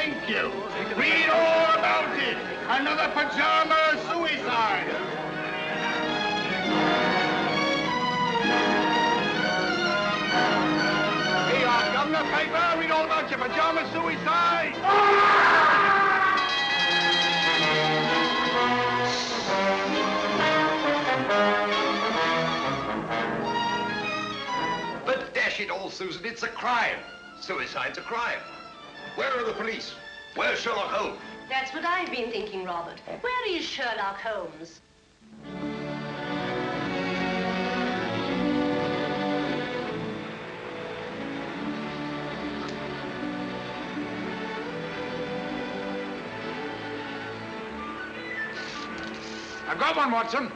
Thank you. Read all about it. Another pajama suicide. Here you are, Governor. Paper. Read all about your pajama suicide. But dash it all, Susan, it's a crime. Suicide's a crime. Where are the police? Where's Sherlock Holmes? That's what I've been thinking, Robert. Where is Sherlock Holmes? I've got one, Watson.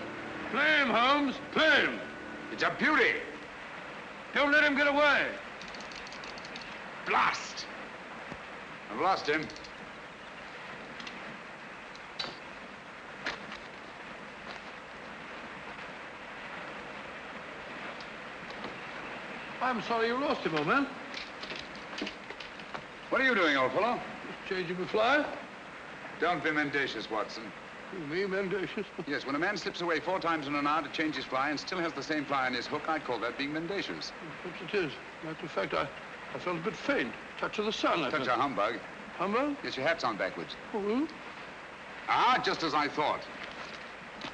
Play him, Holmes. Play him. It's a beauty. Don't let him get away. Blast. I've lost him. I'm sorry you lost him, old man. What are you doing, old fellow? Just changing the fly. Don't be mendacious, Watson. Me, mendacious? Yes, when a man slips away 4 times in an hour to change his fly and still has the same fly on his hook, I'd call that being mendacious. Perhaps it is. Matter of fact, I felt a bit faint. Touch of the sun, I Touch think. a humbug. Humbug? Yes, your hat's on backwards. Oh, Ah, just as I thought.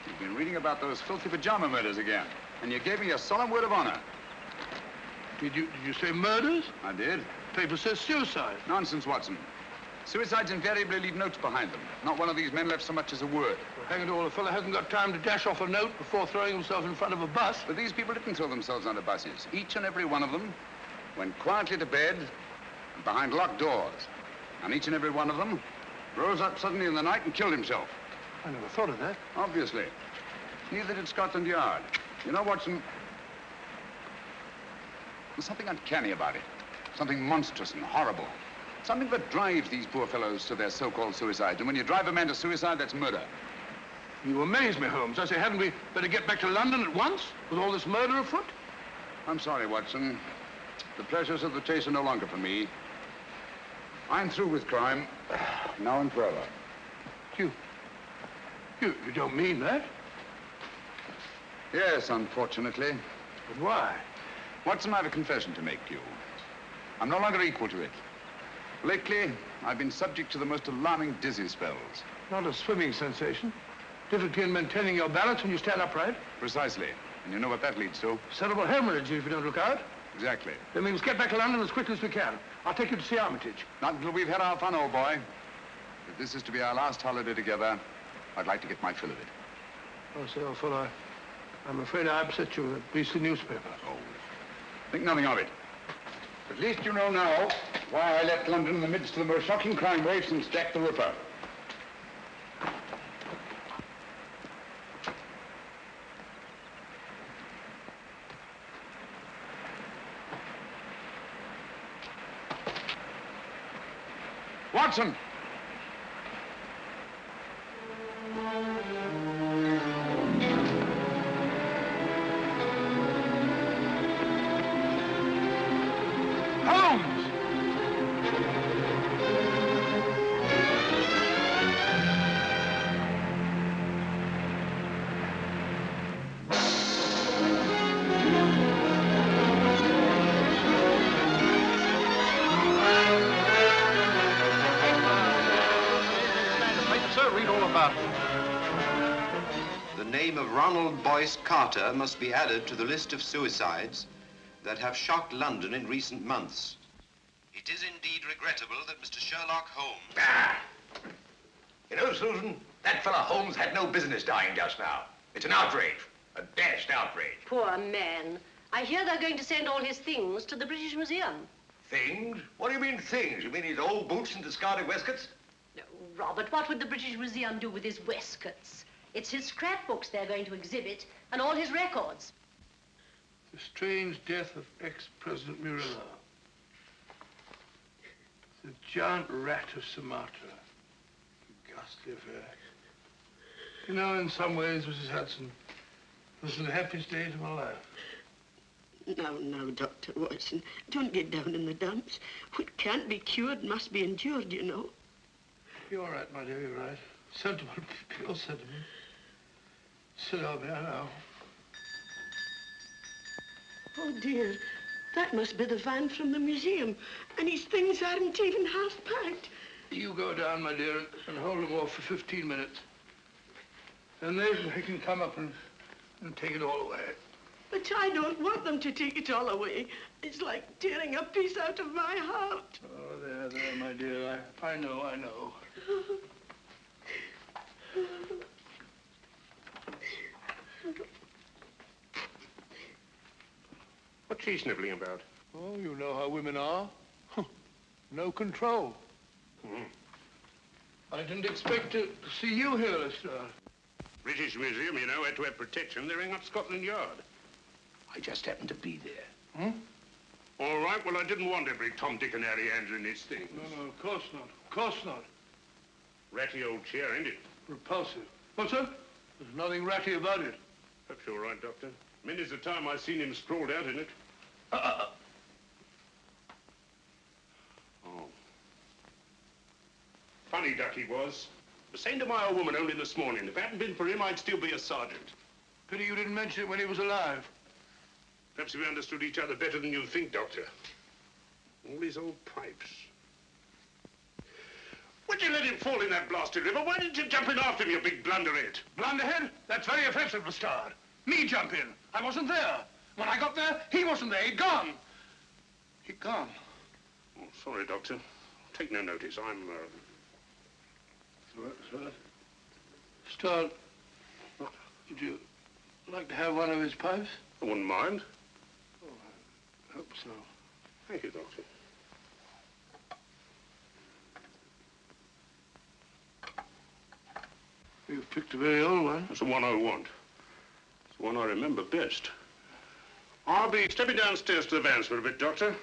You've been reading about those filthy pajama murders again, and you gave me a solemn word of honor. Did you say murders? I did. Paper says suicide. Nonsense, Watson. Suicides invariably leave notes behind them. Not one of these men left so much as a word. Well, hang it all, a fellow hasn't got time to dash off a note before throwing himself in front of a bus. But these people didn't throw themselves under buses. Each and every one of them went quietly to bed and behind locked doors. And each and every one of them rose up suddenly in the night and killed himself. I never thought of that. Obviously. Neither did Scotland Yard. You know, Watson, there's something uncanny about it. Something monstrous and horrible. Something that drives these poor fellows to their so-called suicides. And when you drive a man to suicide, that's murder. You amaze me, Holmes. I say, hadn't we better get back to London at once with all this murder afoot? I'm sorry, Watson. The pleasures of the chase are no longer for me. I'm through with crime, now and forever. You don't mean that? Yes, unfortunately. But why? Watson, I have a confession to make you. I'm no longer equal to it. Lately, I've been subject to the most alarming dizzy spells. Not a swimming sensation. Difficulty in maintaining your balance when you stand upright. Precisely. And you know what that leads to? Cerebral hemorrhage if you don't look out. Exactly. Then we must get back to London as quickly as we can. I'll take you to see Armitage. Not until we've had our fun, old boy. If this is to be our last holiday together, I'd like to get my fill of it. Oh, say, old fellow, I'm afraid I upset you with that beastly newspaper. Oh, think nothing of it. At least you know now why I left London in the midst of the most shocking crime wave since Jack the Ripper. Watson! Holmes! Read all about it. The name of Ronald Boyce Carter must be added to the list of suicides that have shocked London in recent months. It is indeed regrettable that Mr. Sherlock Holmes... Ah! You know, Susan, that fella Holmes had no business dying just now. It's an outrage. A dashed outrage. Poor man. I hear they're going to send all his things to the British Museum. Things? What do you mean, things? You mean his old boots and discarded waistcoats? No, Robert, what would the British Museum do with his waistcoats? It's his scrapbooks they're going to exhibit, and all his records. The strange death of ex-President Murillo. The giant rat of Sumatra. A ghastly affair. You know, in some ways, Mrs. Hudson, this is the happiest day of my life. No, Dr. Watson. Don't get down in the dumps. What can't be cured must be endured, you know. You're right, my dear, you're right. Sentiment, pure sentiment. Sit down there now. Oh, dear. That must be the van from the museum. And his things aren't even half packed. You go down, my dear, and hold them off for 15 minutes. And then they can come up and take it all away. But I don't want them to take it all away. It's like tearing a piece out of my heart. Oh, there, my dear. I know. What's she sniveling about? Oh, you know how women are. No control. I didn't expect to see you here, Lestrade. British Museum, you know, had to have protection. They're in up Scotland Yard. I just happened to be there. All right, well, I didn't want every Tom, Dick, and Harry handling these things. No, of course not. Of course not. Ratty old chair, ain't it? Repulsive. What's that? There's nothing ratty about it. Perhaps you're right, Doctor. Many's the time I seen him sprawled out in it. Oh. Funny duck he was. Was saying to my old woman only this morning, if it hadn't been for him, I'd still be a sergeant. Pity you didn't mention it when he was alive. Perhaps we understood each other better than you think, Doctor. All these old pipes. Why'd you let him fall in that blasted river? Why didn't you jump in after him, you big blunderhead? Blunderhead? That's very offensive, Lestrade. Me jump in. I wasn't there. When I got there, he wasn't there. He'd gone. He'd gone. Oh, sorry, Doctor. Take no notice. I'm, Lestrade. Lestrade, would you like to have one of his pipes? I wouldn't mind. Oh, I hope so. Thank you, Doctor. You've picked a very old one. That's the one I want. It's the one I remember best. I'll be stepping downstairs to the vans for a bit, Doctor.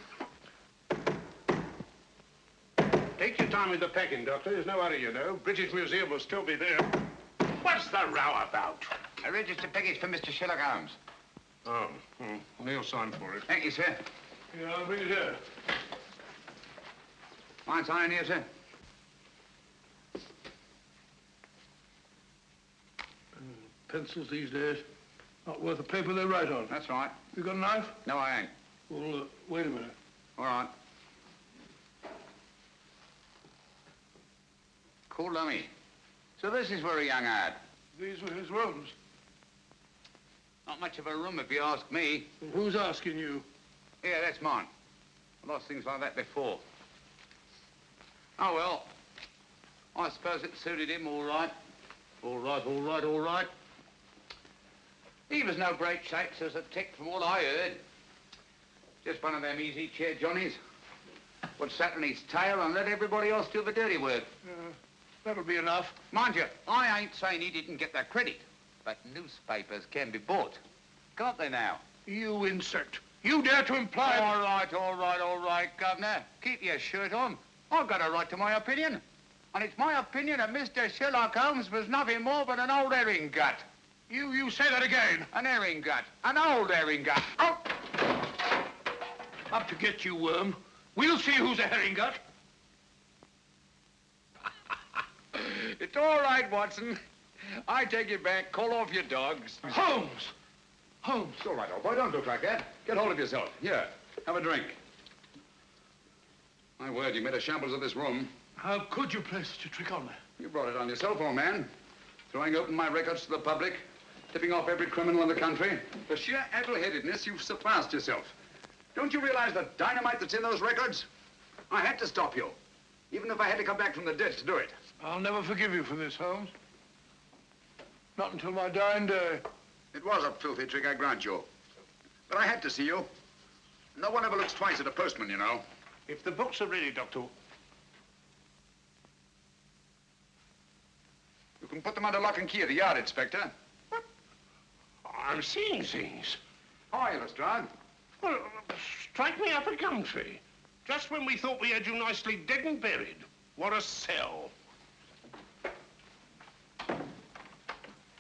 Take your time with the packing, Doctor. There's no hurry, you know. British Museum will still be there. What's the row about? A registered package for Mr. Sherlock Holmes. Oh, Neil signed for it. Thank you, sir. Yeah, I'll bring it here. Mine sign here, sir. Pencils these days, not worth the paper they write on. That's right. You got a knife? No, I ain't. Well, wait a minute. All right. Cool dummy. So this is where a young ad. These were his rooms. Not much of a room, if you ask me. Well, who's asking you? Yeah, that's mine. I've lost things like that before. Oh, well. I suppose it suited him all right. All right. He was no great shakes as a tick from what I heard. Just one of them easy chair Johnnies. Would sat on his tail and let everybody else do the dirty work. That'll be enough. Mind you, I ain't saying he didn't get that credit, but newspapers can be bought. Can't they now? You insect. You dare to imply... All right, Governor. Keep your shirt on. I've got a right to my opinion. And it's my opinion that Mr. Sherlock Holmes was nothing more but an old herring gut. You say that again. An herring gut. An old herring gut. Oh! Up to get you, worm. We'll see who's a herring gut. It's all right, Watson. I take it back. Call off your dogs. Holmes! It's all right, old boy. Don't look like that. Get hold of yourself. Here, have a drink. My word, you made a shambles of this room. How could you play such a trick on me? You brought it on yourself, old man. Throwing open my records to the public, tipping off every criminal in the country. For sheer addle-headedness, you've surpassed yourself. Don't you realize the dynamite that's in those records? I had to stop you, even if I had to come back from the dead to do it. I'll never forgive you for this, Holmes. Not until my dying day. It was a filthy trick, I grant you. But I had to see you. No one ever looks twice at a postman, you know. If the books are ready, Doctor... You can put them under lock and key at the yard, Inspector. What? I'm seeing things. Hi, Lestrade. Well, strike me up a gum tree. Just when we thought we had you nicely dead and buried. What a sell.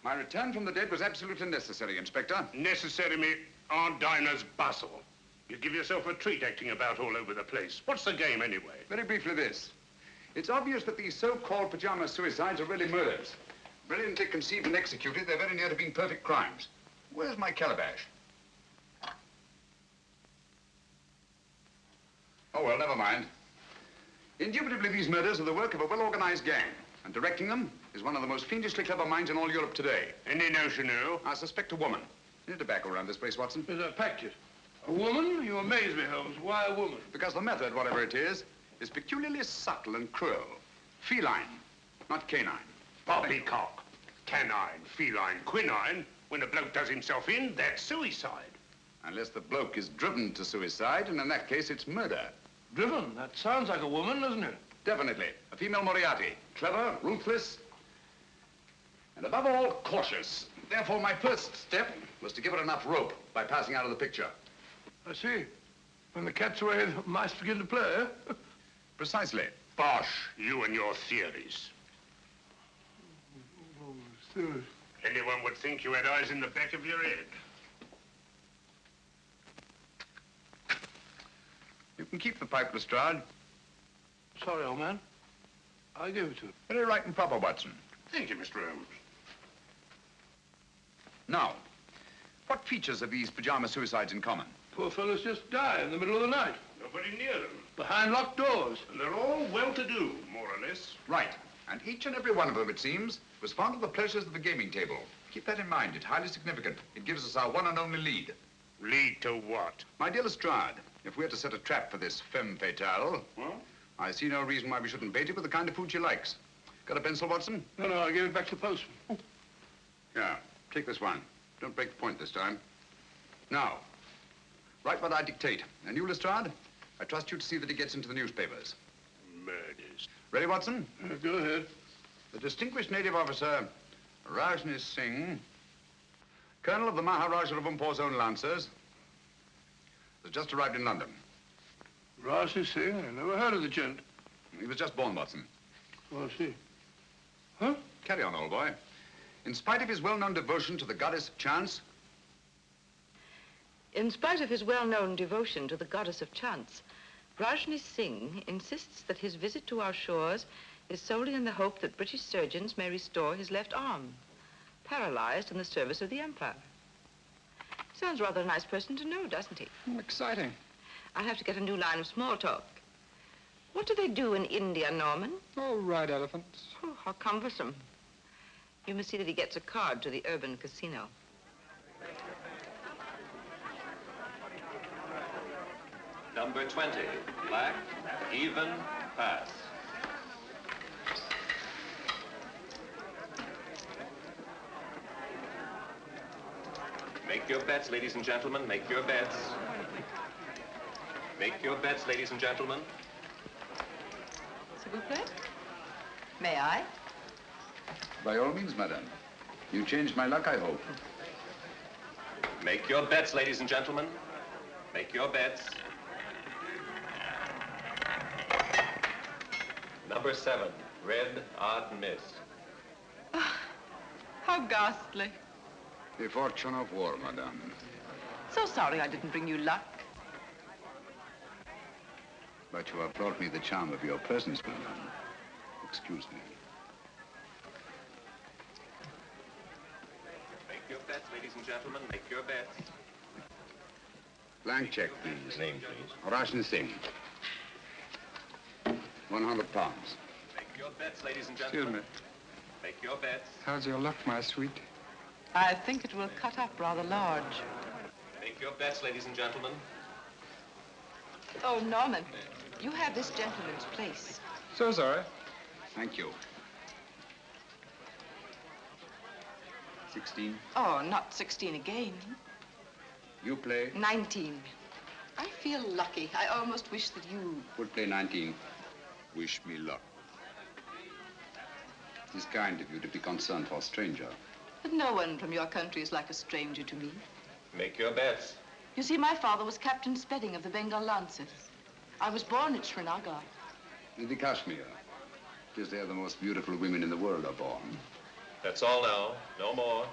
My return from the dead was absolutely necessary, Inspector. Necessary, me Aunt Dinah's bustle. You give yourself a treat acting about all over the place. What's the game, anyway? Very briefly this. It's obvious that these so-called pajama suicides are really murders. Brilliantly conceived and executed, they're very near to being perfect crimes. Where's my calabash? Oh, well, never mind. Indubitably, these murders are the work of a well-organized gang, and directing them is one of the most fiendishly clever minds in all Europe today. Any notion who? I suspect a woman. Any tobacco around this place, Watson? Yes, I packed it. A woman? You amaze me, Holmes. Why a woman? Because the method, whatever it is peculiarly subtle and cruel. Feline, not canine. Poppycock. Canine, feline, quinine. When a bloke does himself in, that's suicide. Unless the bloke is driven to suicide, and in that case, it's murder. Driven? That sounds like a woman, doesn't it? Definitely. A female Moriarty. Clever, ruthless, and above all, cautious. Therefore, my first step was to give her enough rope by passing out of the picture. I see. When the cat's away, the mice begin to play, eh? Precisely. Bosh, you and your theories. Oh, serious. Anyone would think you had eyes in the back of your head. You can keep the pipe, Lestrade. Sorry, old man. I gave it to him. Very right and proper, Watson. Thank you, Mr. Holmes. Now, what features have these pajama suicides in common? Poor fellows just die in the middle of the night, Nobody near them. behind locked doors. And they're all well-to-do, more or less. Right. And each and every one of them, it seems, was fond of the pleasures of the gaming table. Keep that in mind. It's highly significant. It gives us our one and only lead. Lead to what? My dear Lestrade, if we're to set a trap for this femme fatale, What? I see no reason why we shouldn't bait it with the kind of food she likes. Got a pencil, Watson? No, I gave it back to the postman. Yeah, take this one. Don't break the point this time. Now, write what I dictate. And you, Lestrade, I trust you to see that it gets into the newspapers. Murders. Ready, Watson? Go ahead. The distinguished native officer, Rajni Singh, colonel of the Maharaja of Umpor's own Lancers, has just arrived in London. Rajni Singh? I never heard of the gent. He was just born, Watson. Oh, I see. Huh? Carry on, old boy. In spite of his well-known devotion to the goddess of chance, In spite of his well-known devotion to the goddess of chance, Rajni Singh insists that his visit to our shores is solely in the hope that British surgeons may restore his left arm, paralyzed in the service of the Empire. Sounds rather a nice person to know, doesn't he? Exciting. I'll have to get a new line of small talk. What do they do in India, Norman? Oh, ride elephants. Oh, how cumbersome. You must see that he gets a card to the urban casino. Number 20, black, even, pass. Make your bets, ladies and gentlemen, make your bets. Make your bets, ladies and gentlemen. S'il vous plaît? May I? by all means, madame. You changed my luck, I hope. Make your bets, ladies and gentlemen. Make your bets. Number 7, red, odd miss. How ghastly. The fortune of war, madame. So sorry I didn't bring you luck. But you have brought me the charm of your presence, madame. Excuse me. Make your bets, ladies and gentlemen. Make your bets. Blank check, please. Name, please. Rajni Singh. 100 pounds. Make your bets, ladies and Excuse gentlemen. me. Make your bets. How's your luck, my sweet? I think it will cut up rather large. Make your bets, ladies and gentlemen. Oh, Norman, you have this gentleman's place. So sorry. Thank you. 16. Oh, not 16 again. You play. 19. I feel lucky. I almost wish that you... Would play 19. Wish me luck. It is kind of you to be concerned for a stranger. But no one from your country is like a stranger to me. Make your bets. You see, my father was Captain Spedding of the Bengal Lancers. I was born at Srinagar. In the Kashmir. It is there the most beautiful women in the world are born. That's all now. No more.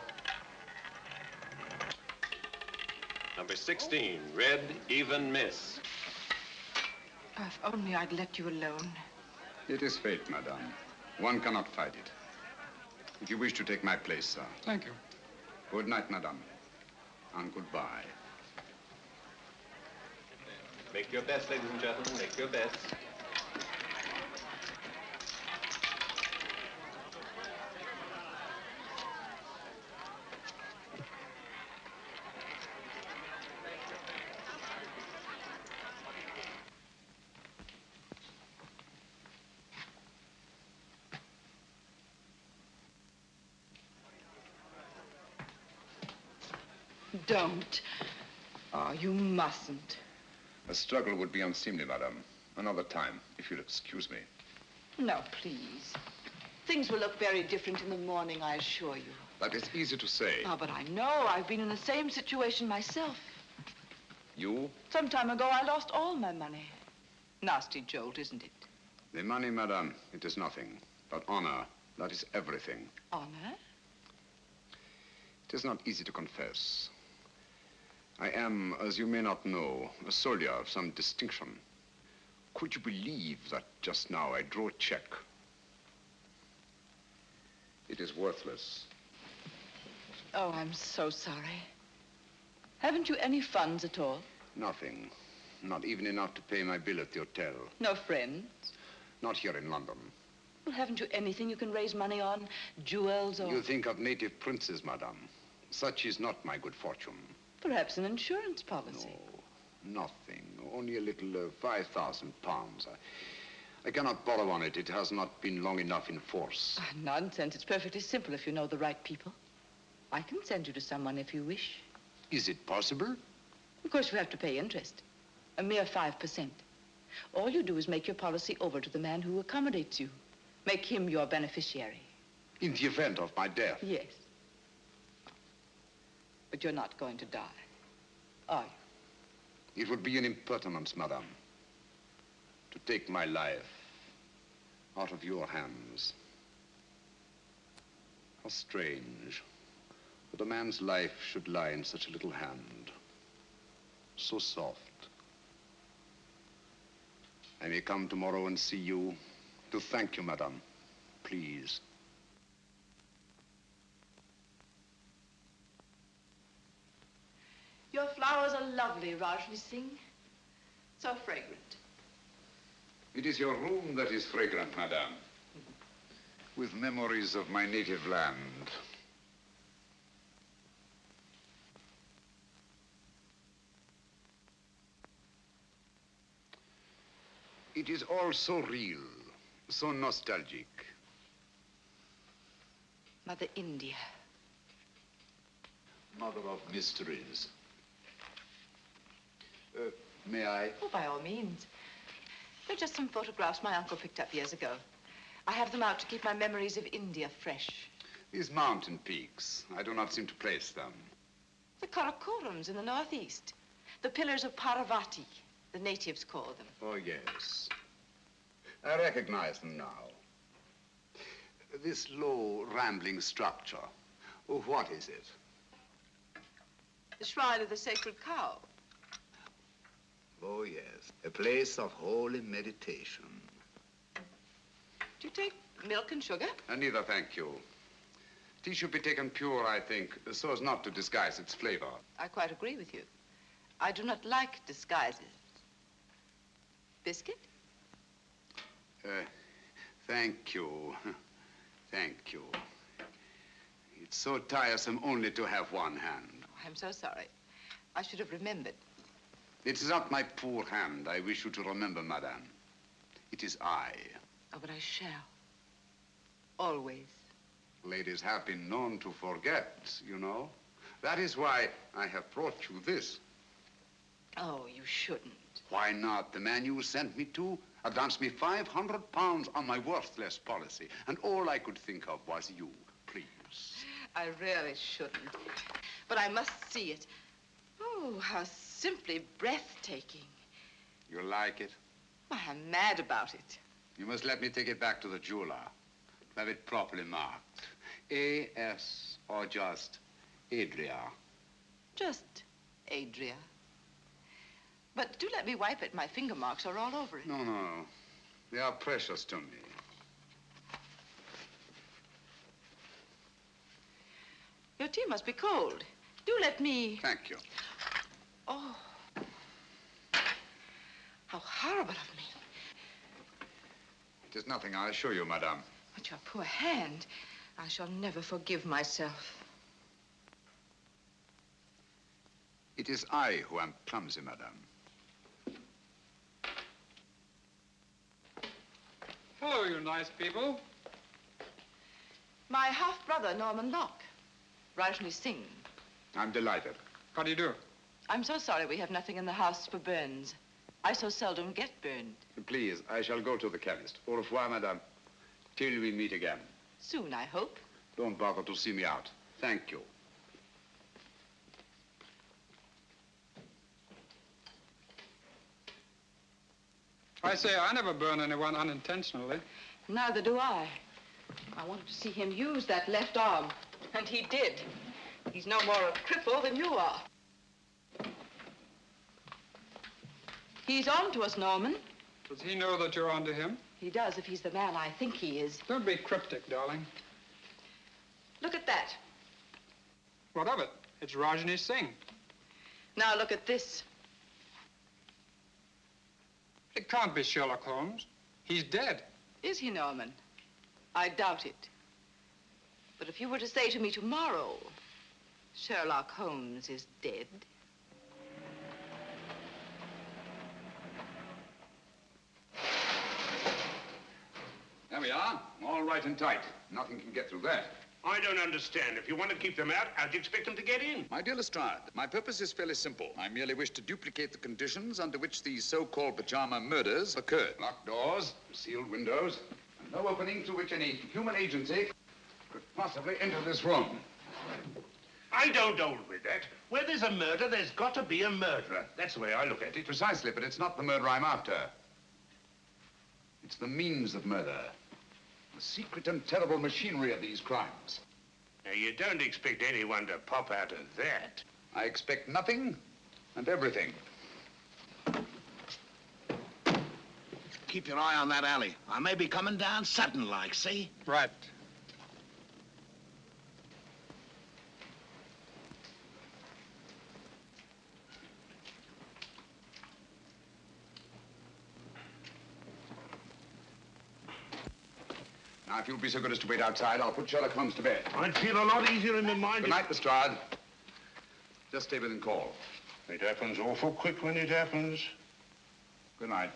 Number 16, red, even miss. If only I'd let you alone. It is fate, madame. One cannot fight it. If you wish to take my place, sir. Thank you. Good night, madame. And goodbye. Make your best, ladies and gentlemen. Make your best. Don't. Oh, you mustn't. A struggle would be unseemly, madame. Another time, if you'll excuse me. No, please. Things will look very different in the morning, I assure you. That is easy to say. Oh, but I know. I've been in the same situation myself. You? Some time ago, I lost all my money. Nasty jolt, isn't it? The money, madame, it is nothing. But honor, that is everything. Honor? It is not easy to confess. I am, as you may not know, a soldier of some distinction. Could you believe that just now I drew a check? It is worthless. Oh, I'm so sorry. Haven't you any funds at all? Nothing. Not even enough to pay my bill at the hotel. No friends? Not here in London. Well, haven't you anything you can raise money on? Jewels or... You think of native princes, madame. Such is not my good fortune. Perhaps an insurance policy. No, nothing. Only a little 5,000 pounds. I cannot borrow on it. It has not been long enough in force. Ah, nonsense. It's perfectly simple if you know the right people. I can send you to someone if you wish. Is it possible? Of course, you have to pay interest. A mere 5%. All you do is make your policy over to the man who accommodates you. Make him your beneficiary. In the event of my death? Yes. But you're not going to die, are you? It would be an impertinence, madame, to take my life out of your hands. How strange that a man's life should lie in such a little hand. So soft. I may come tomorrow and see you to thank you, madame. Please. Your flowers are lovely, Rajni Singh. So fragrant. It is your room that is fragrant, madame. With memories of my native land. It is all so real, so nostalgic. Mother India. Mother of mysteries. May I? Oh, by all means. They're just some photographs my uncle picked up years ago. I have them out to keep my memories of India fresh. These mountain peaks, I do not seem to place them. The Karakorams in the northeast. The pillars of Parvati, the natives call them. Oh, yes. I recognize them now. This low, rambling structure, what is it? The shrine of the sacred cow. Oh, yes. A place of holy meditation. Do you take milk and sugar? Neither, thank you. Tea should be taken pure, I think, so as not to disguise its flavor. I quite agree with you. I do not like disguises. Biscuit? Thank you. Thank you. It's so tiresome only to have one hand. Oh, I'm so sorry. I should have remembered. It is not my poor hand I wish you to remember, madame. It is I. Oh, but I shall. Always. Ladies have been known to forget, you know. That is why I have brought you this. Oh, you shouldn't. Why not? The man you sent me to advanced me 500 pounds on my worthless policy, and all I could think of was you. Please. I really shouldn't. But I must see it. Oh, how simply breathtaking. You like it? Why, I'm mad about it. You must let me take it back to the jeweler. Have it properly marked. A.S. or just Adria. Just Adria. But do let me wipe it. My finger marks are all over it. No, no. They are precious to me. Your tea must be cold. Do let me... Thank you. Oh. How horrible of me. It is nothing, I assure you, madame. But your poor hand. I shall never forgive myself. It is I who am clumsy, madame. Hello, you nice people. My half-brother, Norman Locke. Rajni Singh. I'm delighted. How do you do? I'm so sorry we have nothing in the house for burns. I so seldom get burned. Please, I shall go to the chemist. Au revoir, madame. Till we meet again. Soon, I hope. Don't bother to see me out. Thank you. I say, I never burn anyone unintentionally. Neither do I. I wanted to see him use that left arm, and he did. He's no more a cripple than you are. He's on to us, Norman. Does he know that you're onto him? He does, if he's the man I think he is. Don't be cryptic, darling. Look at that. What of it? It's Rajni Singh. Now look at this. It can't be Sherlock Holmes. He's dead. Is he, Norman? I doubt it. But if you were to say to me tomorrow, Sherlock Holmes is dead. There we are. All right and tight. Nothing can get through that. I don't understand. If you want to keep them out, how'd you expect them to get in? My dear Lestrade, my purpose is fairly simple. I merely wish to duplicate the conditions under which these so-called pajama murders occurred. Locked doors, sealed windows, and no opening through which any human agency could possibly enter this room. I don't hold with that. Where there's a murder, there's got to be a murderer. That's the way I look at it. Precisely, but it's not the murder I'm after. It's the means of murder. The secret and terrible machinery of these crimes. Now, you don't expect anyone to pop out of that. I expect nothing and everything. Keep your eye on that alley. I may be coming down sudden-like, see? Right. Now, if you'll be so good as to wait outside, I'll put Sherlock Holmes to bed. I'd feel a lot easier in my mind. Good night, Lestrade. Just stay within call. It happens awful quick when it happens. Good night.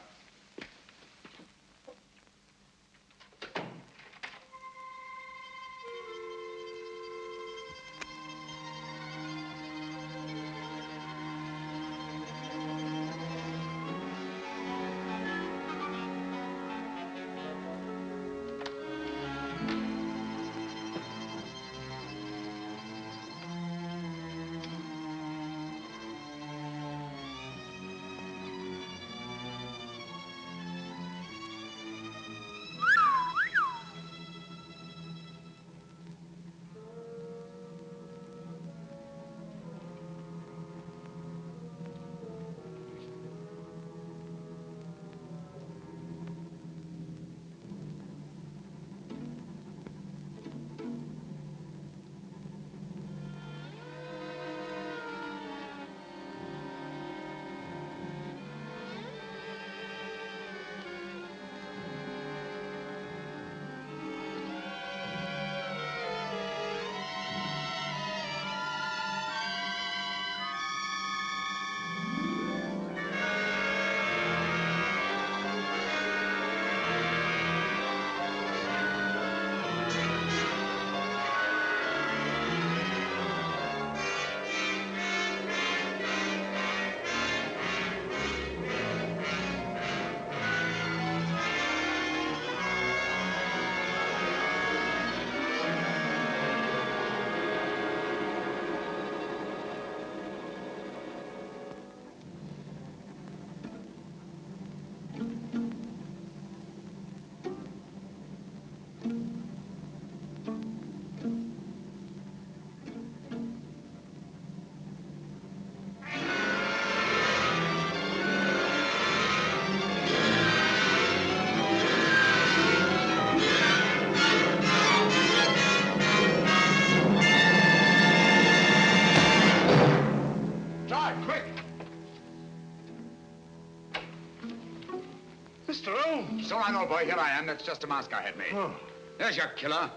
Why, here I am. That's just a mask I had made. Oh. There's your killer.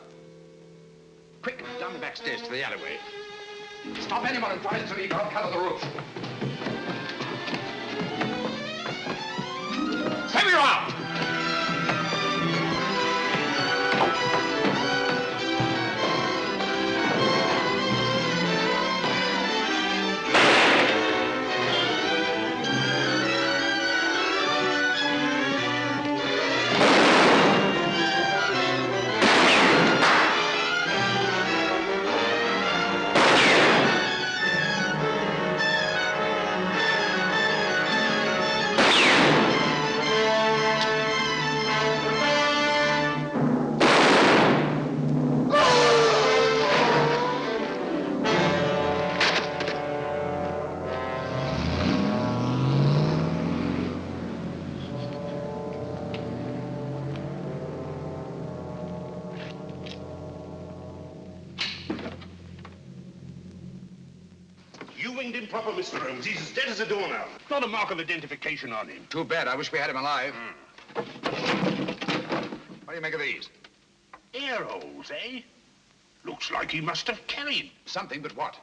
Quick, down the back stairs to the alleyway. Stop anyone who tries to leave out. Cover the roof. Send you out! You winged improper, Mr. Holmes. He's as dead as a doornail. Not a mark of identification on him. Too bad. I wish we had him alive. What do you make of these? Air holes, eh? Looks like he must have carried. Something, but what?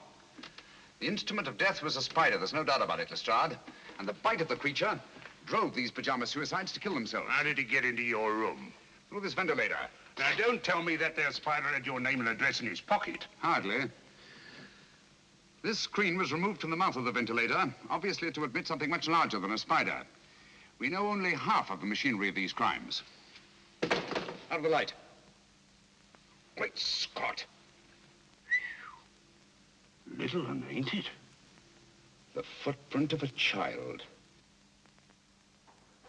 The instrument of death was a spider. There's no doubt about it, Lestrade. And the bite of the creature drove these pajama suicides to kill themselves. How did he get into your room? Through this ventilator. Now, don't tell me that there spider had your name and address in his pocket. Hardly. This screen was removed from the mouth of the ventilator, obviously to admit something much larger than a spider. We know only half of the machinery of these crimes. Out of the light. Great Scott. Little one, ain't it? The footprint of a child.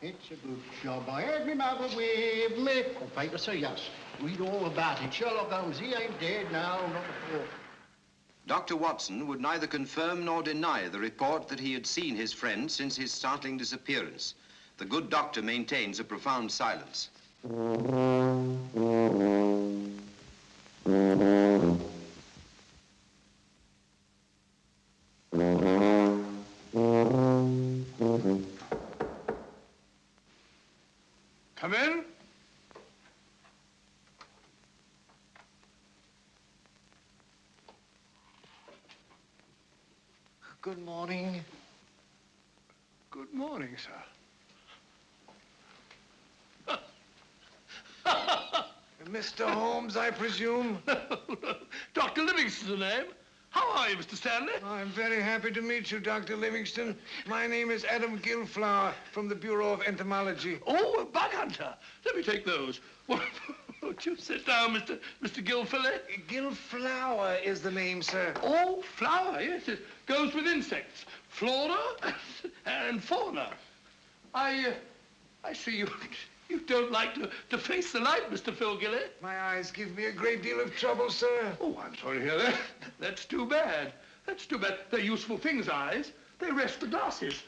It's a good job. I had me mother with me. Oh, paper say yes. Read all about it. Sherlock Holmes, he ain't dead now, not at all. Dr. Watson would neither confirm nor deny the report that he had seen his friend since his startling disappearance. The good doctor maintains a profound silence. Come in. Good morning. Good morning, sir. Mr. Holmes, I presume? No. Dr. Livingston's the name. How are you, Mr. Stanley? I'm very happy to meet you, Dr. Livingston. My name is Adam Gilflower from the Bureau of Entomology. Oh, a bug hunter. Let me take those. Won't you sit down, Mr. Gilfillet? Gilflower is the name, sir. Oh, flower, yes. It goes with insects. Flora and fauna. I see you don't like to face the light, Mr. Phil Gillett. My eyes give me a great deal of trouble, sir. Oh, I'm sorry to hear that. That's too bad. That's too bad. They're useful things, eyes. They rest the glasses.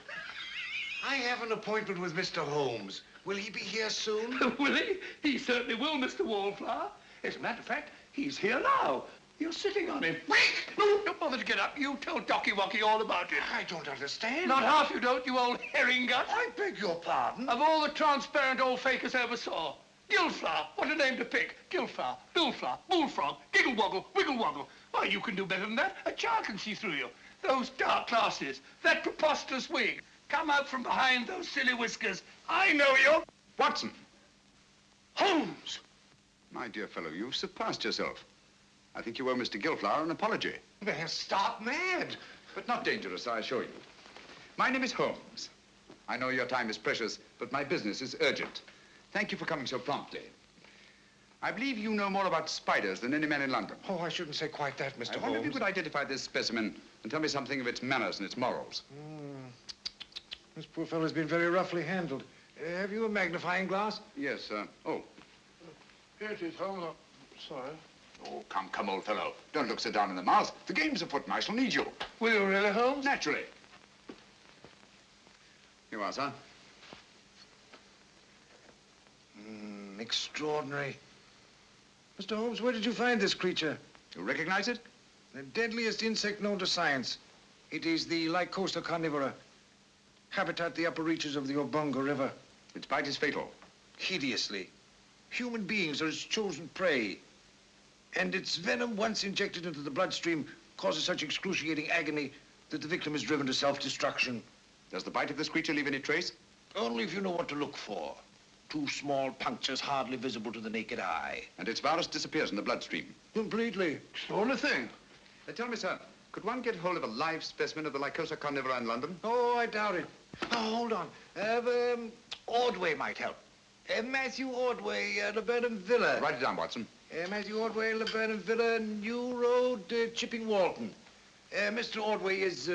I have an appointment with Mr. Holmes. Will he be here soon? Will he? He certainly will, Mr. Wallflower. As a matter of fact, he's here now. You're sitting on him. No, don't bother to get up. You tell Docky Wocky all about it. I don't understand. Not half you don't, you old herring gut. I beg your pardon. Of all the transparent old fakers I ever saw. Gilflower, what a name to pick. Gilflower, Billflower, Bullfrog, Giggle Woggle, Wiggle Woggle. Why, you can do better than that. A child can see through you. Those dark glasses, that preposterous wig. Come out from behind those silly whiskers. I know you. Watson. Holmes. My dear fellow, you've surpassed yourself. I think you owe Mr. Gilflower an apology. They're stark mad. But not dangerous, I assure you. My name is Holmes. I know your time is precious, but my business is urgent. Thank you for coming so promptly. I believe you know more about spiders than any man in London. Oh, I shouldn't say quite that, Mr. Holmes. I wonder if you could identify this specimen and tell me something of its manners and its morals. This poor fellow's been very roughly handled. Have you a magnifying glass? Yes, oh. Here it is, Holmes. Sorry. Oh, come, old fellow. Don't look so down in the mouth. The game's afoot and I shall need you. Will you really, Holmes? Naturally. Here you are, sir. Extraordinary. Mr. Holmes, where did you find this creature? You recognize it? The deadliest insect known to science. It is the Lycosa carnivora. Habitat the upper reaches of the Obonga River. Its bite is fatal. Hideously. Human beings are its chosen prey. And its venom, once injected into the bloodstream, causes such excruciating agony that the victim is driven to self-destruction. Does the bite of this creature leave any trace? Only if you know what to look for. 2 small punctures hardly visible to the naked eye. And its virus disappears in the bloodstream? Completely. It's the only thing. Tell me, sir, could one get hold of a live specimen of the Lycosa carnivora in London? Oh, I doubt it. Oh, hold on. Ordway might help. Matthew Ordway, Laburnum Villa. Write it down, Watson. Matthew Ordway, Laburnum Villa, New Road, Chipping Walton. Mr. Ordway is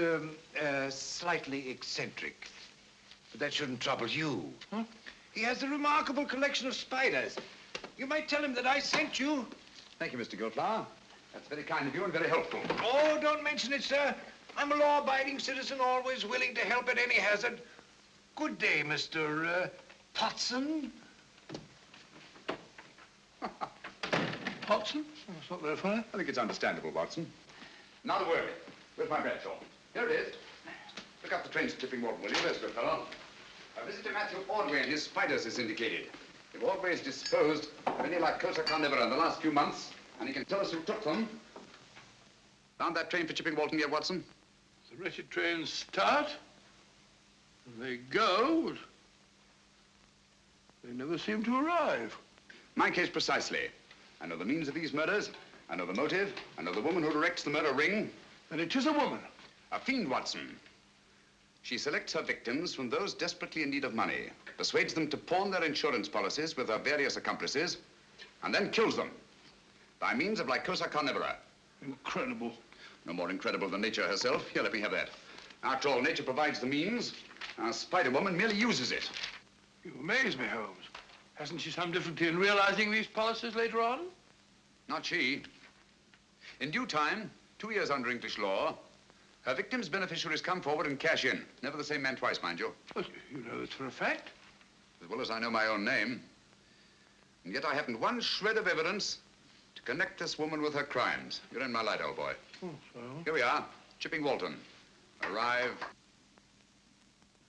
slightly eccentric, but that shouldn't trouble you. Huh? He has a remarkable collection of spiders. You might tell him that I sent you. Thank you, Mr. Gilflower. That's very kind of you and very helpful. Oh, don't mention it, sir. I'm a law-abiding citizen, always willing to help at any hazard. Good day, Mr. Potson. Watson? That's not very funny. I think it's understandable, Watson. Now to work. Where's my Bradshaw? Here it is. Look up the trains to Chipping Walton, will you? There's good fellow. A visit to Matthew Ordway and his spiders is indicated. If Ordway has disposed of any Lycosa carnivora in the last few months, and he can tell us who took them. Found that train for Chipping Walton yet, Watson? The wretched trains start, and they go, but they never seem to arrive. My case precisely. I know the means of these murders. I know the motive. I know the woman who directs the murder ring. And it is a woman. A fiend, Watson. She selects her victims from those desperately in need of money, persuades them to pawn their insurance policies with her various accomplices, and then kills them by means of Lycosa carnivora. Incredible. No more incredible than nature herself. Here, let me have that. After all, nature provides the means. Our Spider-Woman merely uses it. You amaze me, Holmes. Hasn't she some difficulty in realizing these policies later on? Not she. In due time, 2 years under English law, her victims' beneficiaries come forward and cash in. Never the same man twice, mind you. But you know this for a fact. As well as I know my own name. And yet I haven't one shred of evidence to connect this woman with her crimes. You're in my light, old boy. Oh, so? Here we are, Chipping Walton. Arrive.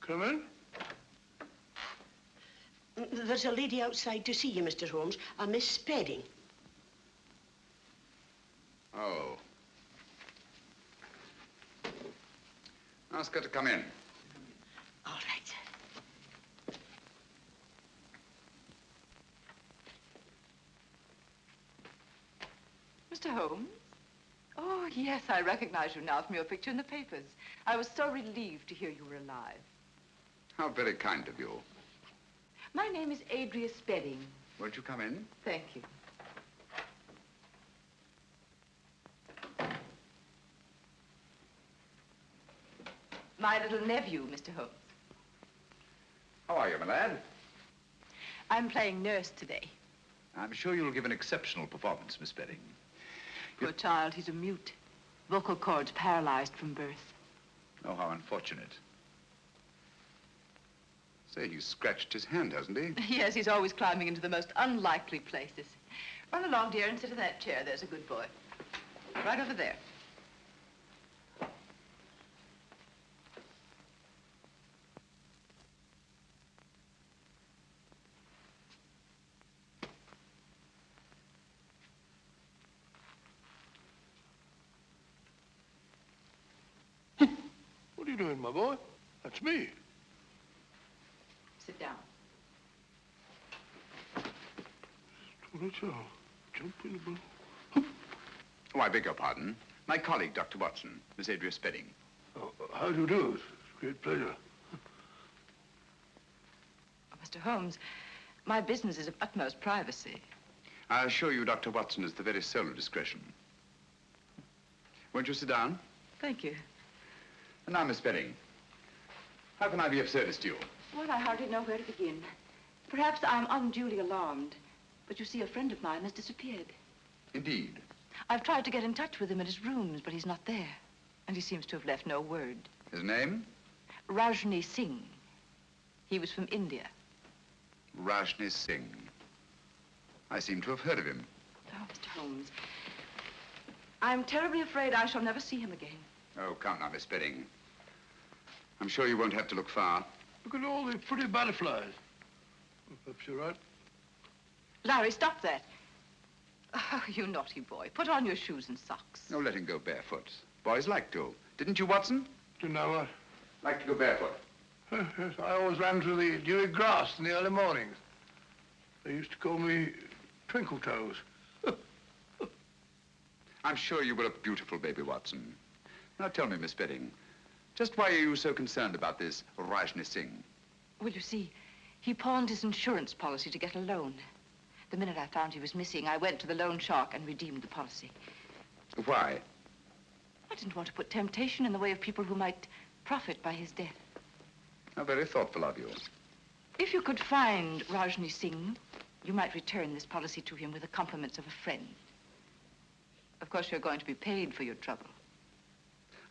Come in. There's a lady outside to see you, Mr. Holmes, a Miss Spedding. Oh. Ask her to come in. All right. Mr. Holmes? Oh, yes, I recognize you now from your picture in the papers. I was so relieved to hear you were alive. How very kind of you. My name is Adria Spedding. Won't you come in? Thank you. My little nephew, Mr. Holmes. How are you, my lad? I'm playing nurse today. I'm sure you'll give an exceptional performance, Miss Spedding. Poor child, he's a mute. Vocal cords paralyzed from birth. Oh, how unfortunate. Say, he's scratched his hand, hasn't he? Yes, he's always climbing into the most unlikely places. Run along, dear, and sit in that chair. There's a good boy. Right over there. What are you doing, my boy? That's me. Sit down. Oh, I beg your pardon. My colleague, Dr. Watson, Miss Adria Spedding. Oh, how do you do? It's a great pleasure. Oh, Mr. Holmes, my business is of utmost privacy. I assure you, Dr. Watson is the very soul of discretion. Won't you sit down? Thank you. And now, Miss Spedding, how can I be of service to you? Well, I hardly know where to begin. Perhaps I'm unduly alarmed, but you see, a friend of mine has disappeared. Indeed. I've tried to get in touch with him at his rooms, but he's not there. And he seems to have left no word. His name? Rajni Singh. He was from India. Rajni Singh. I seem to have heard of him. Oh, Mr. Holmes, I'm terribly afraid I shall never see him again. Oh, come now, Miss Spedding. I'm sure you won't have to look far. Look at all the pretty butterflies. Perhaps you're right. Larry, stop that. Oh, you naughty boy. Put on your shoes and socks. No, let him go barefoot. Boys like to. Didn't you, Watson? Didn't I what? Like to go barefoot. Yes, I always ran through the dewy grass in the early mornings. They used to call me Twinkle Toes. I'm sure you were a beautiful baby, Watson. Now tell me, Miss Bedding, just why are you so concerned about this Rajni Singh? Well, you see, he pawned his insurance policy to get a loan. The minute I found he was missing, I went to the loan shark and redeemed the policy. Why? I didn't want to put temptation in the way of people who might profit by his death. How very thoughtful of you. If you could find Rajni Singh, you might return this policy to him with the compliments of a friend. Of course, you're going to be paid for your trouble.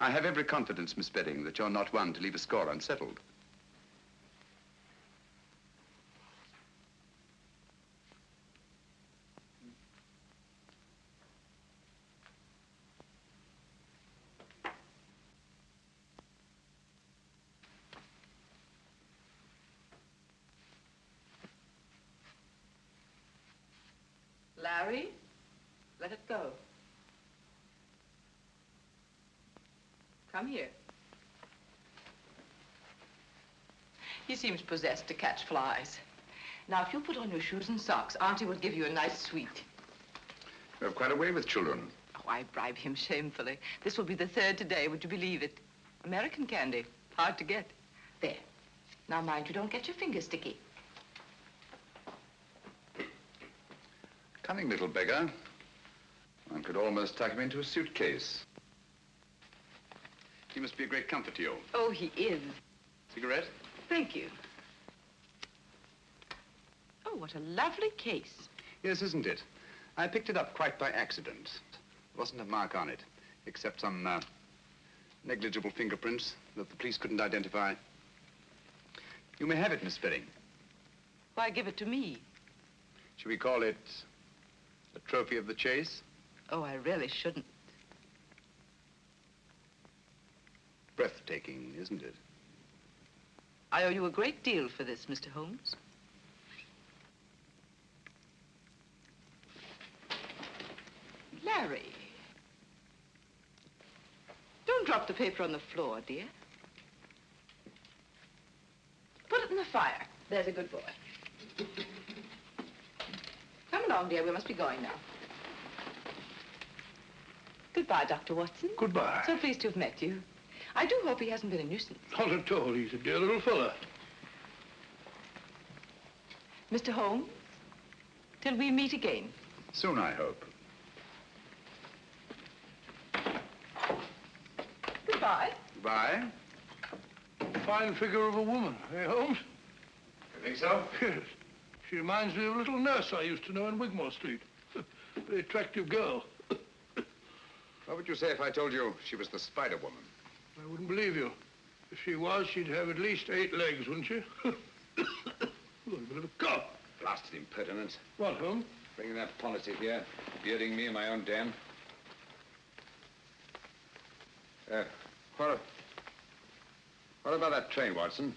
I have every confidence, Miss Bedding, that you're not one to leave a score unsettled. Larry, let it go. Come here. He seems possessed to catch flies. Now, if you put on your shoes and socks, Auntie will give you a nice sweet. You have quite a way with children. Oh, I bribe him shamefully. This will be the third today, would you believe it? American candy, hard to get. There. Now, mind you don't get your fingers sticky. Cunning little beggar. One could almost tuck him into a suitcase. He must be a great comfort to you. Oh, he is. Cigarette? Thank you. Oh, what a lovely case. Yes, isn't it? I picked it up quite by accident. There wasn't a mark on it, except some negligible fingerprints that the police couldn't identify. You may have it, Miss Bedding. Why give it to me? Should we call it a trophy of the chase? Oh, I really shouldn't. Breathtaking, isn't it? I owe you a great deal for this, Mr. Holmes. Larry. Don't drop the paper on the floor, dear. Put it in the fire. There's a good boy. Come along, dear. We must be going now. Goodbye, Dr. Watson. Goodbye. So pleased to have met you. I do hope he hasn't been a nuisance. Not at all. He's a dear little fella. Mr. Holmes, till we meet again. Soon, I hope. Goodbye. Goodbye. Fine figure of a woman, eh, Holmes? You think so? Yes. She reminds me of a little nurse I used to know in Wigmore Street. Very attractive girl. What would you say if I told you she was the Spider Woman? I wouldn't believe you. If she was, she'd have at least 8 legs, wouldn't she? Oh, a bit of a cough. Blasted impertinence. What, Holmes? Bringing that policy here, bearding me in my own den. What about that train, Watson?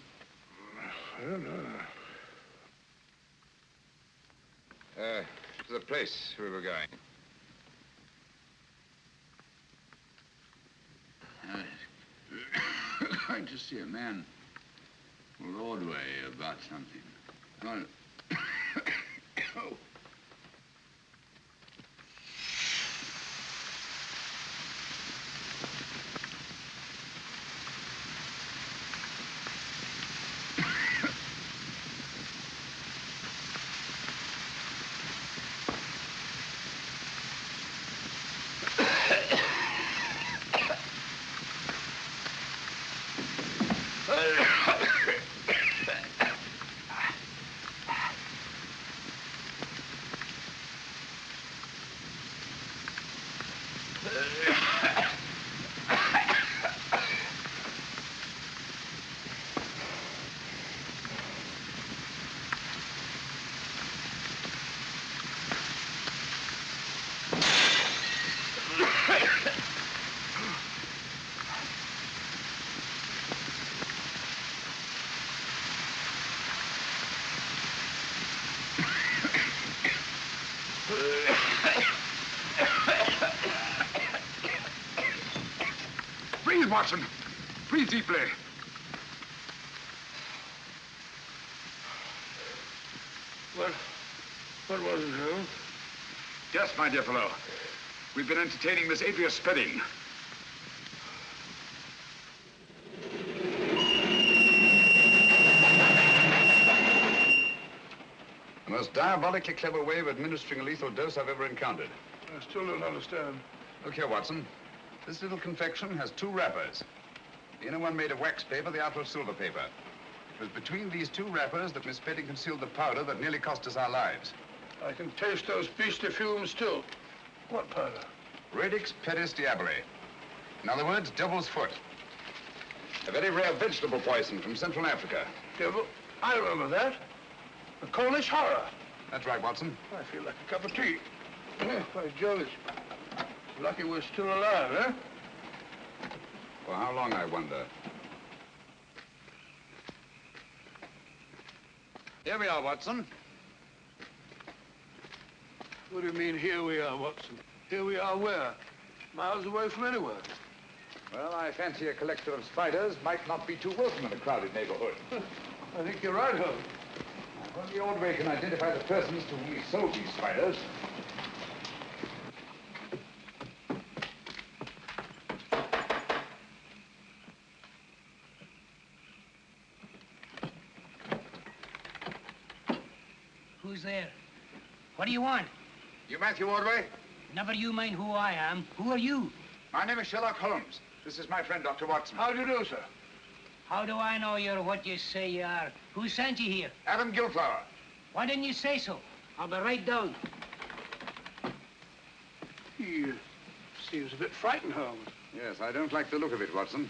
I don't know. To the place we were going. Going to see a man Broadway about something. Oh. Breathe, Watson. Breathe deeply. What was it, Holmes? Yes, my dear fellow. We've been entertaining Miss Adria Spedding. The most diabolically clever way of administering a lethal dose I've ever encountered. I still don't understand. Look here, Watson. This little confection has two wrappers. The inner one made of wax paper, the outer of silver paper. It was between these two wrappers that Miss Spedding concealed the powder that nearly cost us our lives. I can taste those beastly fumes still. What powder? Radix pedis diaboli. In other words, devil's foot. A very rare vegetable poison from Central Africa. Devil? I remember that. The Cornish horror. That's right, Watson. I feel like a cup of tea. By Jove, it's lucky we're still alive, eh? For how long, I wonder? Here we are, Watson. What do you mean, here we are, Watson? Here we are where? Miles away from anywhere. Well, I fancy a collector of spiders might not be too welcome in a crowded neighborhood. I think you're right, Holmes. If only Ordway can identify the persons to whom he sold these spiders. Who's there? What do you want? You Matthew Ordway? Never you mind who I am. Who are you? My name is Sherlock Holmes. This is my friend, Dr. Watson. How do you do, sir? How do I know you're what you say you are? Who sent you here? Adam Gilflower. Why didn't you say so? I'll be right down. He seems a bit frightened, Holmes. Yes, I don't like the look of it, Watson.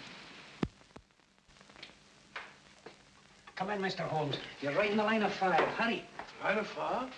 Come in, Mr. Holmes. You're right in the line of fire. Hurry. Line of fire?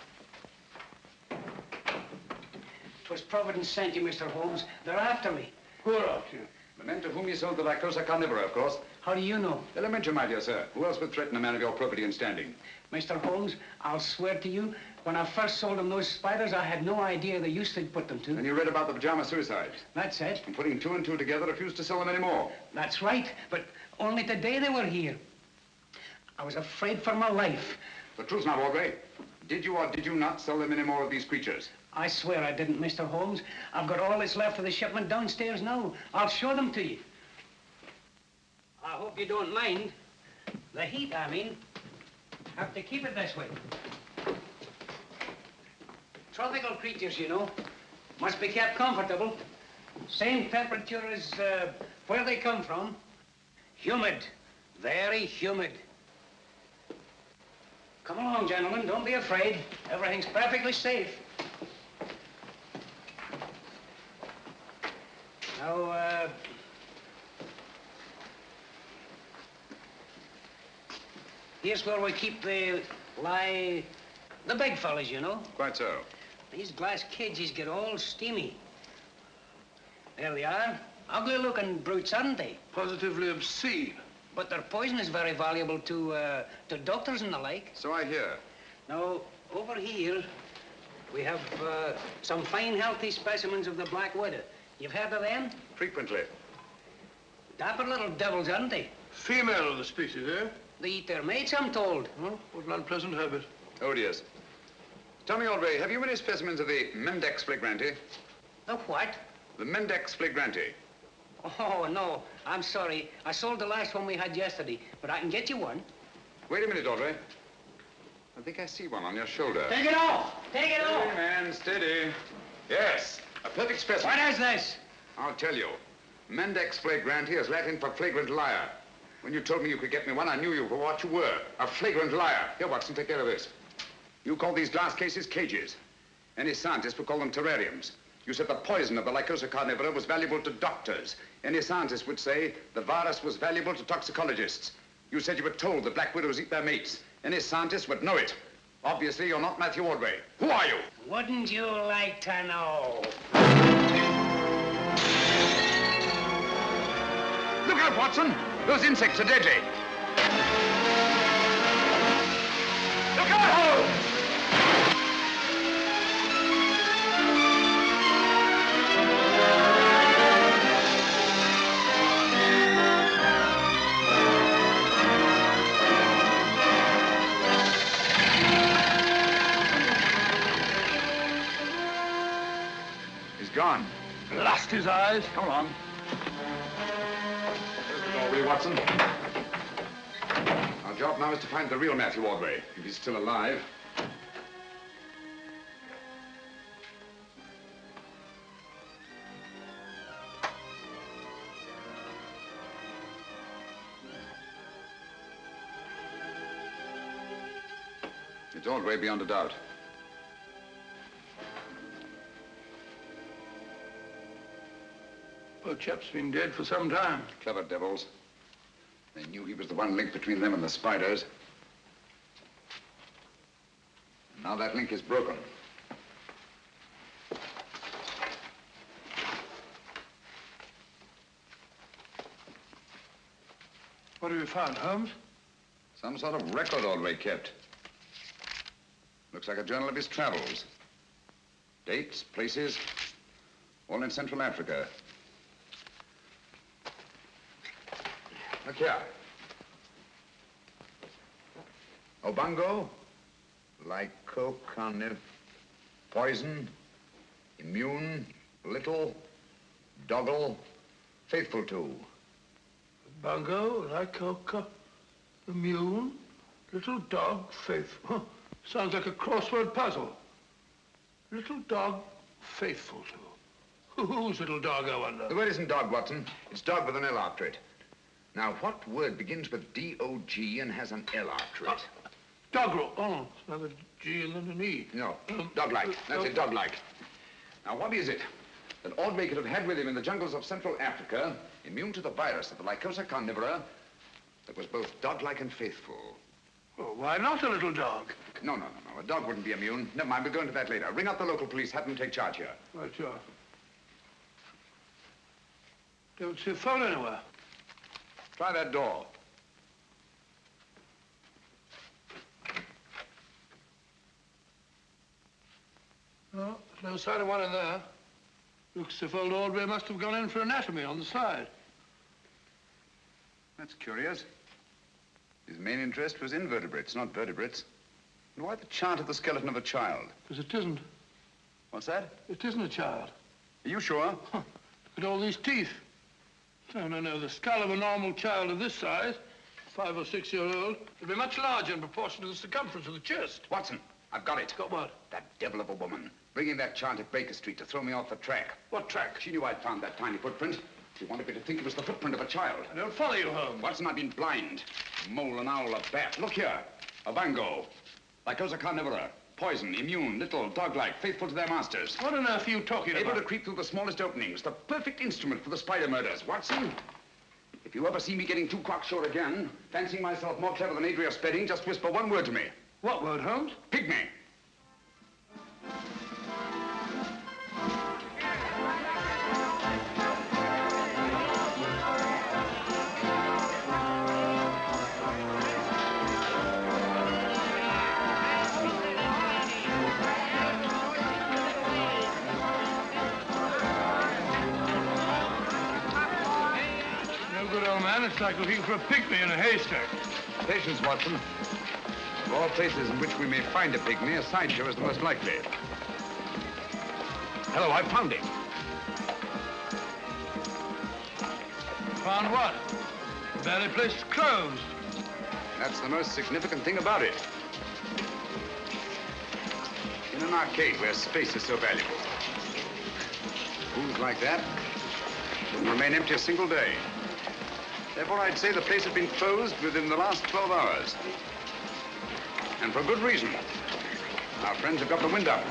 'Twas Providence sent you, Mr. Holmes. They're after me. Who are after you? The men to whom you sold the Lycosa carnivora, of course. How do you know? Elementary, my dear sir. Who else would threaten a man of your property and standing? Mr. Holmes, I'll swear to you, when I first sold them those spiders, I had no idea the use they'd put them to. And you read about the pajama suicides? That's it. And putting two and two together, refused to sell them anymore. That's right, but only today they were here. I was afraid for my life. The truth now, Ordway. Did you or did you not sell them any more of these creatures? I swear I didn't, Mr. Holmes. I've got all that's left of the shipment downstairs now. I'll show them to you. I hope you don't mind. The heat, I mean. Have to keep it this way. Tropical creatures, you know. Must be kept comfortable. Same temperature as where they come from. Humid. Very humid. Come along, gentlemen. Don't be afraid. Everything's perfectly safe. Now, here's where we keep the big fellas, you know. Quite so. These glass cages get all steamy. There they are. Ugly-looking brutes, aren't they? Positively obscene. But their poison is very valuable to doctors and the like. So I hear. Now, over here, we have some fine, healthy specimens of the black widow. You've heard of them? Frequently. Dapper little devils, aren't they? Female of the species, eh? They eat their mates, I'm told. Well, what an unpleasant habit. Odious. Tell me, Ordway, have you any specimens of the Mendex flagrante? The what? The Mendex flagrante. Oh, no. I'm sorry. I sold the last one we had yesterday, but I can get you one. Wait a minute, Ordway. I think I see one on your shoulder. Take it off! Take it off! Steady, man, steady. Yes, a perfect specimen. What is this? I'll tell you. Mendex flagrante is Latin for flagrant liar. When you told me you could get me one, I knew you for what you were, a flagrant liar. Here, Watson, take care of this. You call these glass cases cages. Any scientist would call them terrariums. You said the poison of the Lycosa carnivora was valuable to doctors. Any scientist would say the virus was valuable to toxicologists. You said you were told that black widows eat their mates. Any scientist would know it. Obviously, you're not Matthew Ordway. Who are you? Wouldn't you like to know? Look out, Watson! Those insects are deadly. Look out! He's gone. Blast his eyes. Come along. There's the doorway, Watson. Our job now is to find the real Matthew Ordway, if he's still alive. It's Ordway beyond a doubt. Poor chap's been dead for some time. Clever devils. They knew he was the one link between them and the spiders. Now that link is broken. What have you found, Holmes? Some sort of record Ordway kept. Looks like a journal of his travels. Dates, places, all in Central Africa. Look here. Obango, lycocarniv, poison, immune, little, doggle, faithful to. Bungo, lycoca, immune, little dog, faithful. Sounds like a crossword puzzle. Little dog, faithful to. Whose little dog, I wonder? The word isn't dog, Watson. It's dog with an L after it. Now, what word begins with D-O-G and has an L after it? Doggerel. Oh, it's another G and then an E. No, dog-like. That's it, dog-like. Now, what is it that Ordway could have had with him in the jungles of Central Africa, immune to the virus of the Lycosa carnivora, that was both dog-like and faithful? Well, why not a little dog? No. A dog wouldn't be immune. Never mind, we'll go into that later. Ring up the local police, have them take charge here. Right, sure. Don't see a phone anywhere. Try that door. No, there's no sign of one in there. Looks as if old Ordway must have gone in for anatomy on the side. That's curious. His main interest was invertebrates, not vertebrates. And why the chart of the skeleton of a child? Because it isn't. What's that? It isn't a child. Are you sure? Huh. Look at all these teeth. No. The skull of a normal child of this size, 5 or 6 year old, would be much larger in proportion to the circumference of the chest. Watson, I've got it. Got what? That devil of a woman. Bringing that chart at Baker Street to throw me off the track. What track? She knew I'd found that tiny footprint. She wanted me to think it was the footprint of a child. I don't follow you, Holmes. Watson, I've been blind. Mole, an owl, a bat. Look here. A bango. Lycosa carnivora. Poison, immune, little, dog-like, faithful to their masters. What on earth are you talking about? Able to creep through the smallest openings. The perfect instrument for the spider murders. Watson, if you ever see me getting too cocksure again, fancying myself more clever than Adria Spedding, just whisper one word to me. What word, Holmes? Pygmy. It's like looking for a pygmy in a haystack. Patience, Watson. Of all places in which we may find a pygmy, a sideshow is the most likely. Hello, I found him. Found what? The very place is closed. That's the most significant thing about it. In an arcade where space is so valuable. Rooms like that wouldn't remain empty a single day. Therefore, I'd say the place had been closed within the last 12 hours. And for good reason. Our friends have got the wind up.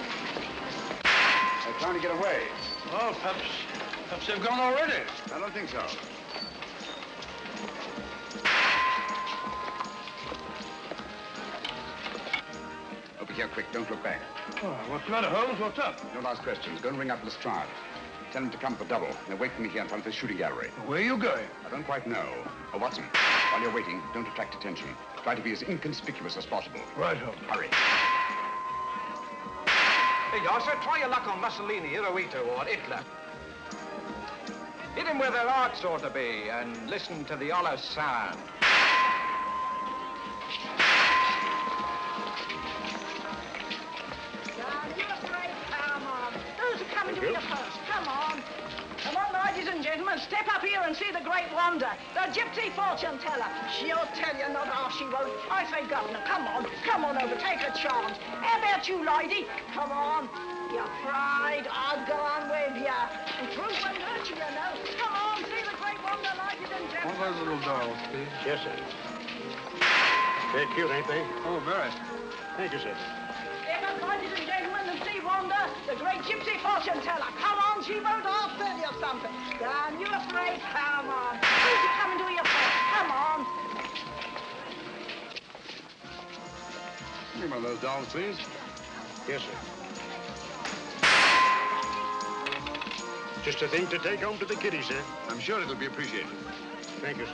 They're trying to get away. Oh, perhaps they've gone already. I don't think so. Over here, quick. Don't look back. Oh, what's the matter, Holmes? What's up? Don't ask questions. Go and ring up Lestrade. Tell him to come for double. They're waiting me here in front of the shooting gallery. Where are you going? I don't quite know. Oh, Watson, while you're waiting, don't attract attention. Try to be as inconspicuous as possible. Right, Holmes. Hurry. Hey, Yosser, try your luck on Mussolini, Hirohito, or Hitler. Hit him where their hearts ought to be, and listen to the hollow sound. You're a great pal, Mom. Those are coming to be the first. step up here and see the great wonder, the gypsy fortune teller. She'll tell you, not half she won't. I say, Governor, come on over, take a chance. How about you, lady? Come on. You're afraid? I'll go on with you. And truth won't hurt you, you know. Come on, see the great wonder, ladies and gentlemen. One of those little dolls, please. Yes, sir. They're cute, ain't they? Oh, very. Thank you, sir. Step up, ladies and gentlemen, and see wonder, the great gypsy fortune teller. Come on, she won't. I'll tell you something. Damn, you afraid? Come on. Who's you coming to your first? Come on. Give me one of those dolls, please. Yes, sir. Just a thing to take home to the kiddies, sir. I'm sure it'll be appreciated. Thank you, sir.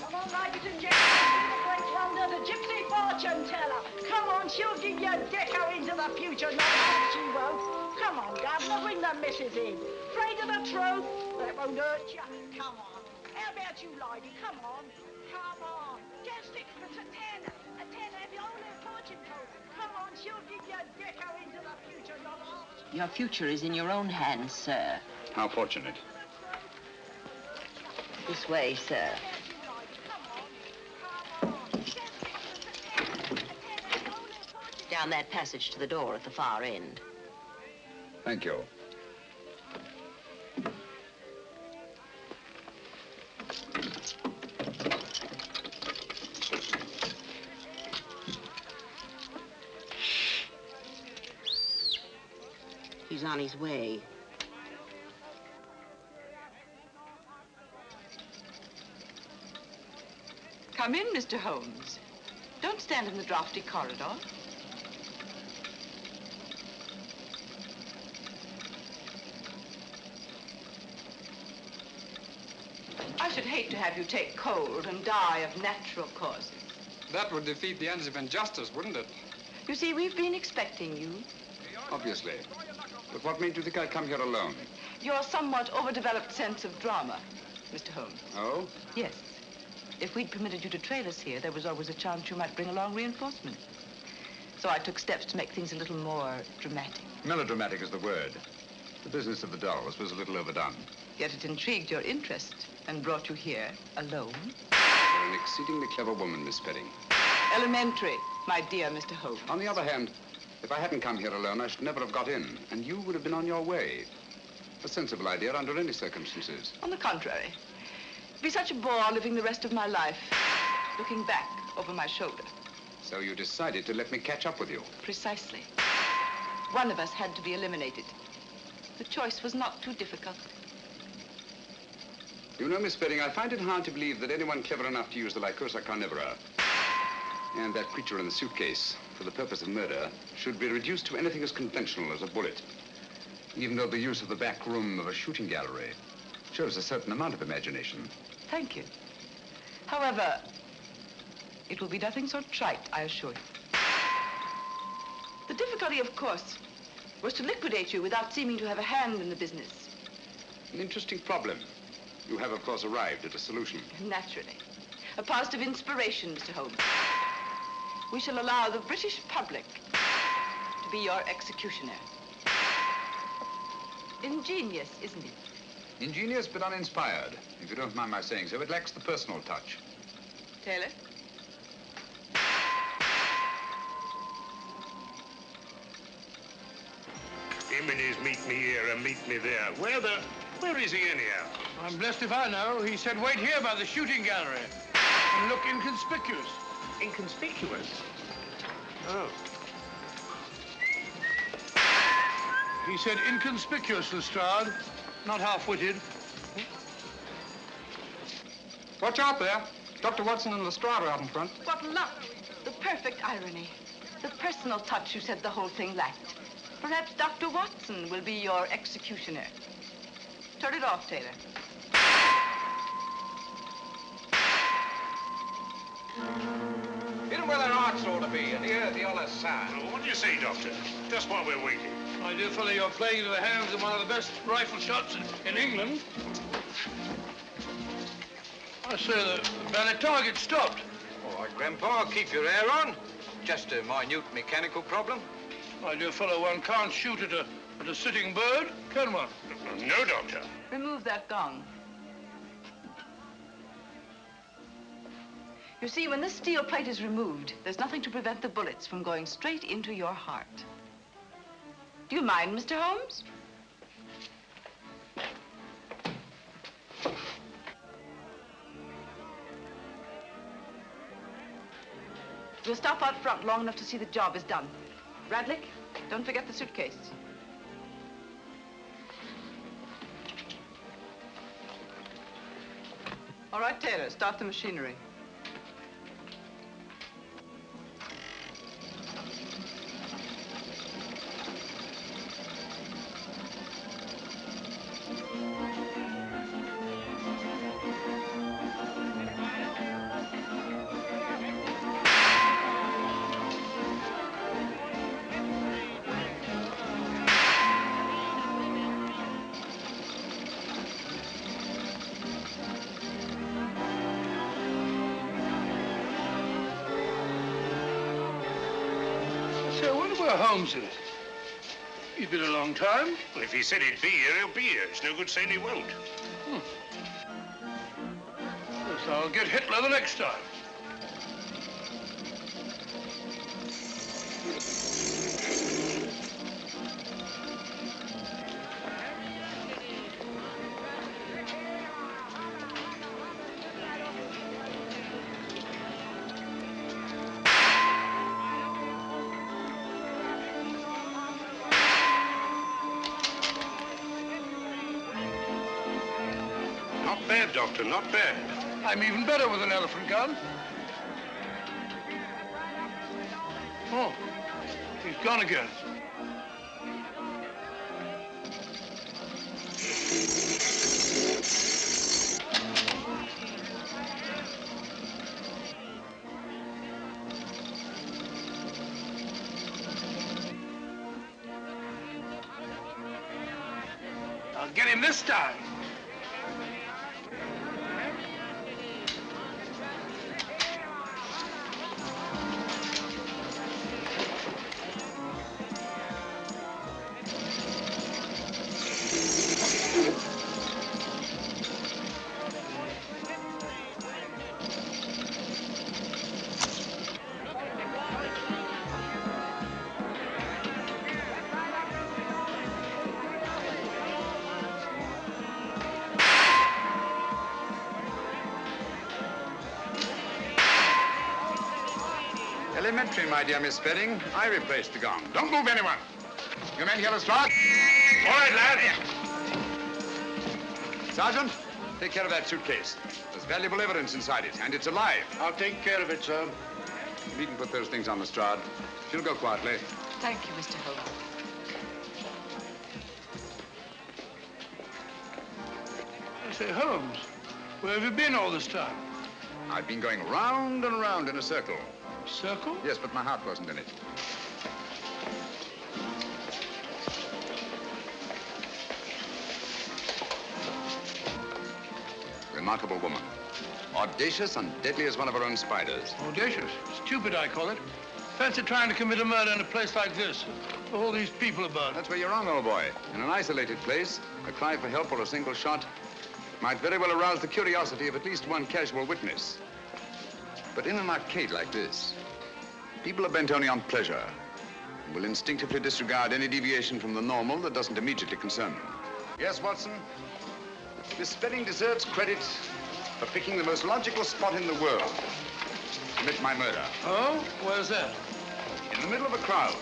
Come on, ladies and gentlemen, see the great wonder, the gypsy fortune teller. Come on, she'll give you a deco into the future. No, she won't. Come on, Governor, bring the missus in. Afraid of the truth? That won't hurt you. Come on. How about you, lady? Come on. Come on. Just 6 for a tenner. A tenner if you only fortune told. Come on, she'll give you a deco into the future. Not half. Your future is in your own hands, sir. How fortunate. This way, sir. Down that passage to the door at the far end. Thank you. He's on his way. Come in, Mr. Holmes. Don't stand in the drafty corridor. I should hate to have you take cold and die of natural causes. That would defeat the ends of injustice, wouldn't it? You see, we've been expecting you. Obviously. But what made you think I'd come here alone? Your somewhat overdeveloped sense of drama, Mr. Holmes. Oh? Yes. If we'd permitted you to trail us here, there was always a chance you might bring along reinforcements. So I took steps to make things a little more dramatic. Melodramatic is the word. The business of the dolls was a little overdone. Yet it intrigued your interest and brought you here alone. You're an exceedingly clever woman, Miss Spedding. Elementary, my dear Mr. Holmes. On the other hand, if I hadn't come here alone, I should never have got in, and you would have been on your way. A sensible idea under any circumstances. On the contrary. It'd be such a bore living the rest of my life, looking back over my shoulder. So you decided to let me catch up with you. Precisely. One of us had to be eliminated. The choice was not too difficult. You know, Miss Spedding, I find it hard to believe that anyone clever enough to use the Lycosa carnivora and that creature in the suitcase for the purpose of murder should be reduced to anything as conventional as a bullet, even though the use of the back room of a shooting gallery shows a certain amount of imagination. Thank you. However, it will be nothing so trite, I assure you. The difficulty, of course, was to liquidate you without seeming to have a hand in the business. An interesting problem. You have, of course, arrived at a solution. Naturally. A positive inspiration, Mr. Holmes. We shall allow the British public to be your executioner. Ingenious, isn't it? Ingenious but uninspired. If you don't mind my saying so, it lacks the personal touch. Taylor? Him and his meet me here and meet me there. Where is he anyhow? I'm blessed if I know. He said wait here by the shooting gallery and look inconspicuous. Inconspicuous? Oh. He said inconspicuous, Lestrade, not half-witted. Watch out there. Dr. Watson and Lestrade are out in front. What luck! The perfect irony. The personal touch you said the whole thing lacked. Perhaps Dr. Watson will be your executioner. Turn it off, Taylor. Hit 'em where their hearts ought to be, and hear the other side. Well, what do you say, Doctor? Just while we're waiting. My dear fellow, you're playing into the hands of one of the best rifle shots in England. I say the ballet target stopped. All right, Grandpa, keep your hair on. Just a minute mechanical problem. My dear fellow, one can't shoot at a sitting bird, can one? No, Doctor. Remove that gong. You see, when this steel plate is removed, there's nothing to prevent the bullets from going straight into your heart. Do you mind, Mr. Holmes? We'll stop out front long enough to see the job is done. Radlick, don't forget the suitcase. All right, Taylor, start the machinery. So, I wonder where Holmes is. He's been a long time. Well, if he said he'd be here, he'll be here. It's no good saying he won't. Yes, I'll get Hitler the next time. Not bad, Doctor, not bad. I'm even better with an elephant gun. Oh, he's gone again. I'll get him this time. Elementary, my dear Miss Spedding. I replaced the gong. Don't move, anyone. You men hear the slot? All right, lad. Sergeant, take care of that suitcase. There's valuable evidence inside it, and it's alive. I'll take care of it, sir. You needn't put those things on Lestrade. She'll go quietly. Thank you, Mr. Holmes. I say, Holmes, where have you been all this time? I've been going round and round in a circle. Circle? Yes, but my heart wasn't in it. Remarkable woman. Audacious and deadly as one of her own spiders. Audacious. Stupid, I call it. Fancy trying to commit a murder in a place like this. All these people about. That's where you're wrong, old boy. In an isolated place, a cry for help or a single shot might very well arouse the curiosity of at least one casual witness. But in an arcade like this, people are bent only on pleasure and will instinctively disregard any deviation from the normal that doesn't immediately concern them. Yes, Watson? Miss Spedding deserves credit for picking the most logical spot in the world to commit my murder. Oh? Where's that? In the middle of a crowd.